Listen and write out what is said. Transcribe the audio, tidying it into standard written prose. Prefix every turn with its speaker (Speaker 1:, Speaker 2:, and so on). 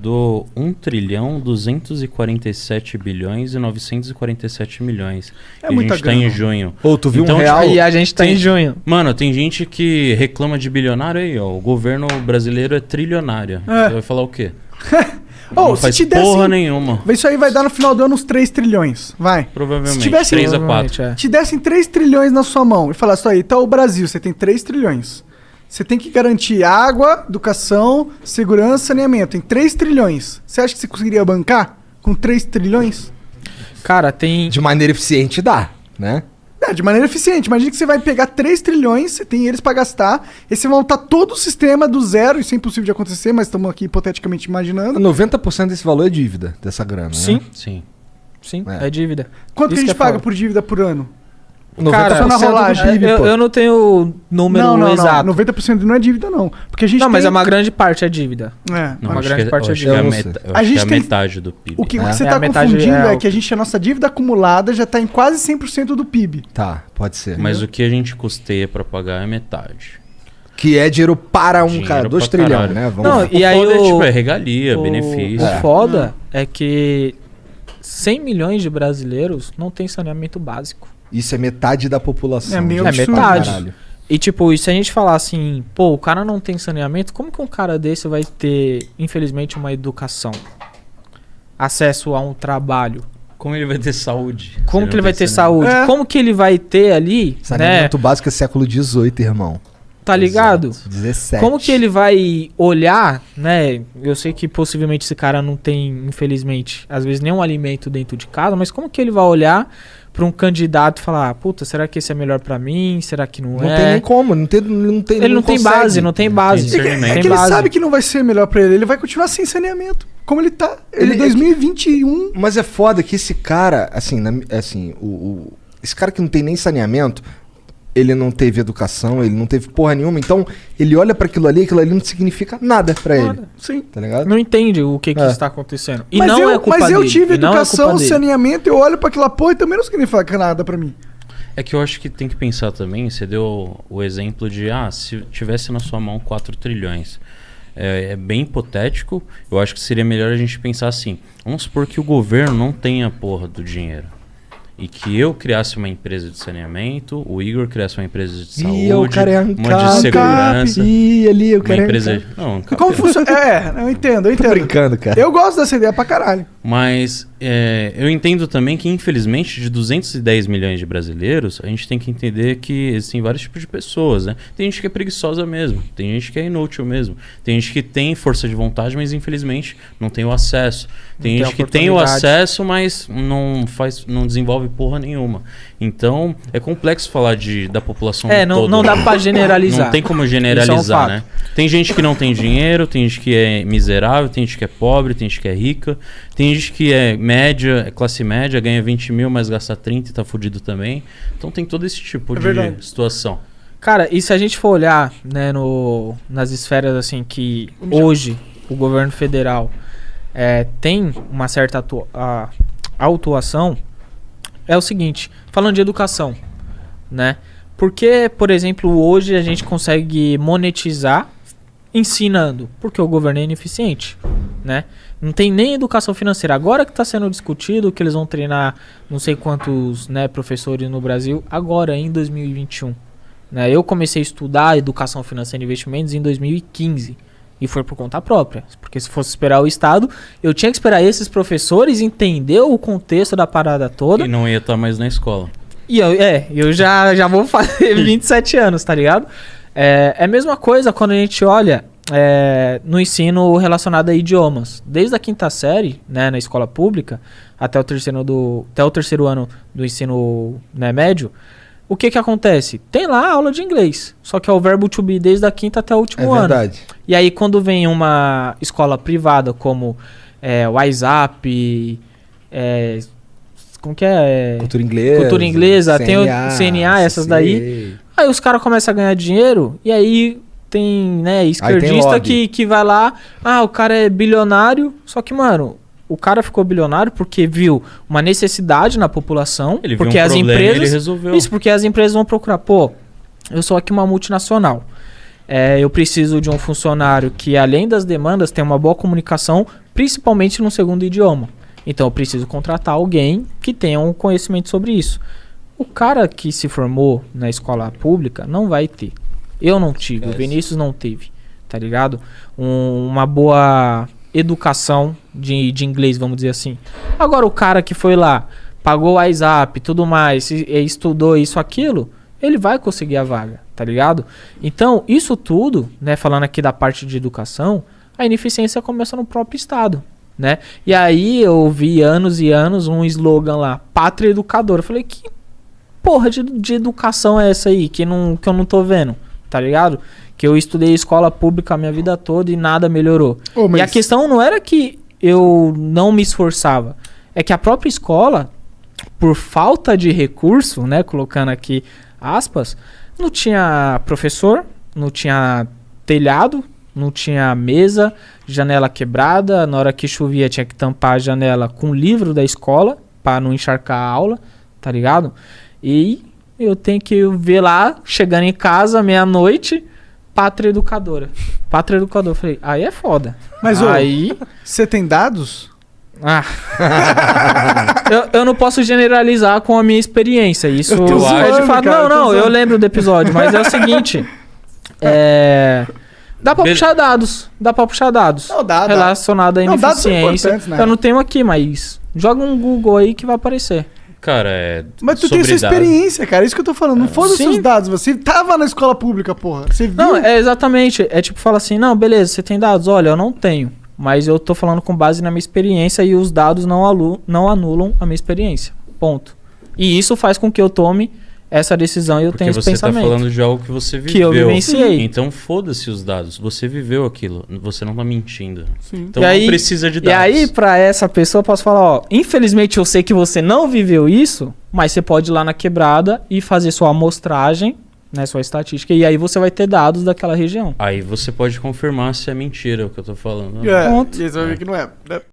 Speaker 1: arrecadou 1.247.947 milhões.
Speaker 2: É
Speaker 1: e
Speaker 2: muita
Speaker 1: a gente tá
Speaker 2: grana.
Speaker 1: em junho.
Speaker 3: Ou tu viu
Speaker 1: Então,
Speaker 3: um real?
Speaker 4: E a gente tá em junho.
Speaker 1: Mano, tem gente que reclama de bilionário aí, ó. O governo brasileiro é trilionário.
Speaker 2: É.
Speaker 1: Você vai falar o quê?
Speaker 2: Ô,
Speaker 1: Não
Speaker 2: se
Speaker 1: faz
Speaker 2: te
Speaker 1: porra
Speaker 2: dessem...
Speaker 1: nenhuma.
Speaker 2: Isso aí vai dar no final do ano uns 3 trilhões. Vai.
Speaker 1: Provavelmente.
Speaker 2: Se tivesse
Speaker 1: 3 a 4.
Speaker 4: É.
Speaker 2: Te dessem 3 trilhões na sua mão e falasse, aí, tá o Brasil, você tem 3 trilhões. Você tem que garantir água, educação, segurança, saneamento. Tem 3 trilhões. Você acha que você conseguiria bancar com 3 trilhões?
Speaker 4: Cara, tem...
Speaker 3: De maneira eficiente dá, né?
Speaker 2: É, de maneira eficiente. Imagina que você vai pegar 3 trilhões, você tem eles pra gastar, e você vai montar todo o sistema do zero. Isso é impossível de acontecer, mas estamos aqui hipoteticamente imaginando.
Speaker 3: 90% desse valor é dívida, dessa grana,
Speaker 4: Sim,
Speaker 3: né?
Speaker 1: Sim.
Speaker 4: sim,
Speaker 3: É.
Speaker 4: é dívida.
Speaker 2: Quanto que
Speaker 4: Isso
Speaker 2: a gente
Speaker 4: é
Speaker 2: paga
Speaker 4: foda.
Speaker 2: por dívida por ano?
Speaker 3: 90%
Speaker 4: Cara,
Speaker 2: só na rolagem.
Speaker 3: do PIB, pô.
Speaker 4: Eu não tenho o número exato.
Speaker 2: 90% não é dívida, não. Porque a gente
Speaker 4: Não, mas
Speaker 2: tem...
Speaker 4: é uma grande parte é dívida.
Speaker 2: É.
Speaker 1: Não,
Speaker 4: Uma
Speaker 1: acho
Speaker 4: grande
Speaker 1: que,
Speaker 4: parte
Speaker 1: eu
Speaker 4: é
Speaker 1: acho que é a,
Speaker 3: dívida.
Speaker 1: meta, eu
Speaker 2: A
Speaker 1: acho
Speaker 2: gente
Speaker 1: que é a
Speaker 2: tem-
Speaker 1: metade do PIB.
Speaker 2: O que
Speaker 3: É.
Speaker 2: você
Speaker 4: É,
Speaker 2: tá
Speaker 4: a metade
Speaker 2: confundindo
Speaker 4: é
Speaker 2: é
Speaker 4: o-
Speaker 2: que a nossa dívida acumulada já tá em quase 100% do PIB.
Speaker 3: Tá, pode ser.
Speaker 1: Mas o que a gente custeia pra pagar é metade.
Speaker 3: Que é dinheiro para um
Speaker 1: Dinheiro
Speaker 3: cara, 2
Speaker 1: pra
Speaker 3: trilhões,
Speaker 1: caralho.
Speaker 3: né? Vamos
Speaker 4: Não,
Speaker 3: lá.
Speaker 4: e aí
Speaker 1: foda é,
Speaker 4: o-
Speaker 1: tipo, é regalia, benefício.
Speaker 4: O foda é que 100 milhões de brasileiros não tem saneamento básico.
Speaker 3: Isso é metade da população.
Speaker 2: É meio
Speaker 3: gente.
Speaker 4: absurdo.
Speaker 3: Pra
Speaker 4: metade.
Speaker 3: caralho.
Speaker 4: E tipo, e se a gente falar assim, pô, o cara não tem saneamento, como que um cara desse vai ter, infelizmente, uma educação? Acesso a um trabalho?
Speaker 1: Como ele vai ter saúde?
Speaker 4: Como
Speaker 1: Se
Speaker 4: que ele
Speaker 1: não
Speaker 4: vai
Speaker 1: tem
Speaker 4: ter
Speaker 1: saneamento?
Speaker 4: saúde?
Speaker 2: É.
Speaker 4: Como que ele vai ter ali, né?
Speaker 3: Saneamento básico é século XVIII, irmão.
Speaker 4: Tá ligado?
Speaker 3: 17.
Speaker 4: Como que ele vai olhar, né? Eu sei que possivelmente esse cara não tem, infelizmente, às vezes nenhum alimento dentro de casa, mas como que ele vai olhar pra um candidato e falar, puta, será que esse é melhor pra mim? Será que não,
Speaker 3: Não
Speaker 4: é?
Speaker 3: tem nem como, não tem,
Speaker 4: Ele não tem
Speaker 3: consegue.
Speaker 4: base, não tem base.
Speaker 1: Tem discernimento.
Speaker 2: É
Speaker 4: Tem
Speaker 2: que ele
Speaker 4: base.
Speaker 2: sabe que não vai ser melhor pra ele. Ele vai continuar sem saneamento. Como ele tá. Ele
Speaker 3: Ele-
Speaker 2: em 2021...
Speaker 3: Mas é foda que esse cara, assim, esse cara que não tem nem saneamento, ele não teve educação, ele não teve porra nenhuma, então ele olha pra aquilo ali não significa nada pra ele,
Speaker 2: Sim.
Speaker 3: tá ligado?
Speaker 4: Não entende o que
Speaker 3: É.
Speaker 4: está acontecendo. E
Speaker 2: Mas
Speaker 4: não
Speaker 2: eu,
Speaker 4: é culpa
Speaker 2: mas eu
Speaker 4: dele.
Speaker 2: tive
Speaker 4: E não é
Speaker 2: educação,
Speaker 4: culpa dele.
Speaker 2: saneamento, eu olho pra aquela porra e também não significa nada pra mim.
Speaker 1: É que eu acho que tem que pensar também, você deu o exemplo de, se tivesse na sua mão 4 trilhões. É bem hipotético, eu acho que seria melhor a gente pensar assim, vamos supor que o governo não tenha a porra do dinheiro. E que eu criasse uma empresa de saneamento, o Igor criasse uma empresa de saúde,
Speaker 3: Ih, o cara é
Speaker 1: uma de
Speaker 3: ANCAP.
Speaker 1: segurança,
Speaker 3: Ih, ali, eu
Speaker 1: uma
Speaker 3: quero
Speaker 1: empresa... Não,
Speaker 2: Como funciona? Eu entendo.
Speaker 3: Tô brincando, cara.
Speaker 2: Eu gosto dessa ideia pra caralho.
Speaker 1: Mas eu entendo também que, infelizmente, de 210 milhões de brasileiros, a gente tem que entender que existem vários tipos de pessoas, né? Tem gente que é preguiçosa mesmo, tem gente que é inútil mesmo, tem gente que tem força de vontade, mas infelizmente não tem o acesso. Tem
Speaker 4: Não
Speaker 1: gente
Speaker 4: tem
Speaker 1: que tem o
Speaker 4: oportunidade.
Speaker 1: acesso, mas não desenvolve porra nenhuma. Então, é complexo falar da população toda.
Speaker 4: não dá pra generalizar.
Speaker 1: Não tem como
Speaker 4: Isso é um
Speaker 1: generalizar,
Speaker 4: fato.
Speaker 1: né? Tem gente que não tem dinheiro, tem gente que é miserável, tem gente que é pobre, tem gente que é rica, tem gente que é média, é classe média, ganha 20 mil, mas gasta 30 e tá fudido também. Então tem todo esse tipo de
Speaker 2: verdade.
Speaker 1: situação.
Speaker 4: Cara, e se a gente for olhar, né, nas esferas assim que hoje o governo federal tem uma certa atuação, é o seguinte, falando de educação, né? Porque, por exemplo, hoje a gente consegue monetizar ensinando, porque o governo é ineficiente, né? Não tem nem educação financeira. Agora que está sendo discutido que eles vão treinar não sei quantos, né, professores no Brasil, agora em 2021. Né? Eu comecei a estudar educação financeira e investimentos em 2015. E foi por conta própria. Porque se fosse esperar o Estado, eu tinha que esperar esses professores entender o contexto da parada toda.
Speaker 1: E não ia estar mais na escola.
Speaker 4: E eu já vou fazer 27 anos, tá ligado? É a mesma coisa quando a gente olha no ensino relacionado a idiomas. Desde a 5ª série, né, na escola pública, até o terceiro ano do ensino, né, médio, o que acontece? Tem lá a aula de inglês, só que é o verbo to be desde a 5ª até o último ano.
Speaker 3: É verdade.
Speaker 4: E aí quando vem uma escola privada como o WhatsApp, como que é?
Speaker 3: Cultura inglesa.
Speaker 4: Tem o CNA, essas daí. Aí os caras começam a ganhar dinheiro e aí tem, né, esquerdista
Speaker 3: lobby.
Speaker 4: que vai lá, o cara é bilionário, só que, mano, o cara ficou bilionário porque viu uma necessidade na população,
Speaker 1: Ele
Speaker 4: porque
Speaker 1: viu um
Speaker 4: as
Speaker 1: problema e
Speaker 4: empresas,
Speaker 1: ele resolveu.
Speaker 4: isso, porque as empresas vão procurar, eu sou aqui uma multinacional. Eu preciso de um funcionário que, além das demandas, tenha uma boa comunicação principalmente no segundo idioma. Então eu preciso contratar alguém que tenha um conhecimento sobre isso. O cara que se formou na escola pública não vai ter. Eu não tive, o Vinícius não teve, tá ligado? Uma boa educação de inglês, vamos dizer assim. Agora o cara que foi lá, pagou o WhatsApp, tudo mais, estudou isso, aquilo, ele vai conseguir a vaga, tá ligado? Então, isso tudo, né, falando aqui da parte de educação, a ineficiência começa no próprio Estado, né? E aí eu ouvi anos e anos um slogan lá, pátria educadora. Eu falei, que porra de educação é essa aí que eu não tô vendo, tá ligado? Que eu estudei escola pública a minha vida toda e nada melhorou. E a questão não era que eu não me esforçava, é que a própria escola, por falta de recurso, né, colocando aqui aspas, não tinha professor, não tinha telhado, não tinha mesa, janela quebrada, na hora que chovia tinha que tampar a janela com o livro da escola para não encharcar a aula, tá ligado? E eu tenho que ver lá, chegando em casa, meia-noite, pátria educadora. Pátria educadora. Eu falei, aí é foda.
Speaker 2: Mas
Speaker 4: aí
Speaker 2: você tem dados?
Speaker 4: Ah. eu não posso generalizar com a minha experiência. Isso
Speaker 2: Eu tô
Speaker 4: é de
Speaker 2: zoando,
Speaker 4: fato.
Speaker 2: cara, eu tô
Speaker 4: Não, eu
Speaker 2: zoando.
Speaker 4: lembro do episódio, mas é o seguinte. Dá pra puxar dados. Dá pra puxar dados.
Speaker 2: Não, dá.
Speaker 4: Relacionado à
Speaker 2: Não, dados são
Speaker 4: ineficiência.
Speaker 2: importantes, né?
Speaker 4: Eu não tenho aqui, mas joga um Google aí que vai aparecer.
Speaker 1: Cara,
Speaker 2: Mas tu tem essa experiência, cara. Isso que eu tô falando. Não foda-se
Speaker 4: Sim.
Speaker 2: os dados. Você tava na escola pública, porra. Você viu.
Speaker 4: Não, é exatamente. É tipo, fala assim, não, beleza, você tem dados? Olha, eu não tenho. Mas eu tô falando com base na minha experiência e os dados não anulam a minha experiência. Ponto. E isso faz com que eu tome essa decisão e eu tenha esse
Speaker 1: Porque você tá
Speaker 4: pensamento.
Speaker 1: falando de algo que você viveu.
Speaker 4: Que eu vivenciei.
Speaker 1: Então foda-se os dados. Você viveu aquilo. Você não tá mentindo.
Speaker 2: Sim.
Speaker 1: Então
Speaker 4: E
Speaker 1: não
Speaker 4: aí-
Speaker 1: precisa de
Speaker 4: E
Speaker 1: dados.
Speaker 4: aí, pra essa pessoa, eu posso falar, ó, infelizmente eu sei que você não viveu isso, mas você pode ir lá na quebrada e fazer sua amostragem, né, sua estatística, e aí você vai ter dados daquela região.
Speaker 1: Aí você pode confirmar se é mentira o que eu tô falando.
Speaker 2: É,
Speaker 4: Ponto.
Speaker 2: e aí você vai ver que não é.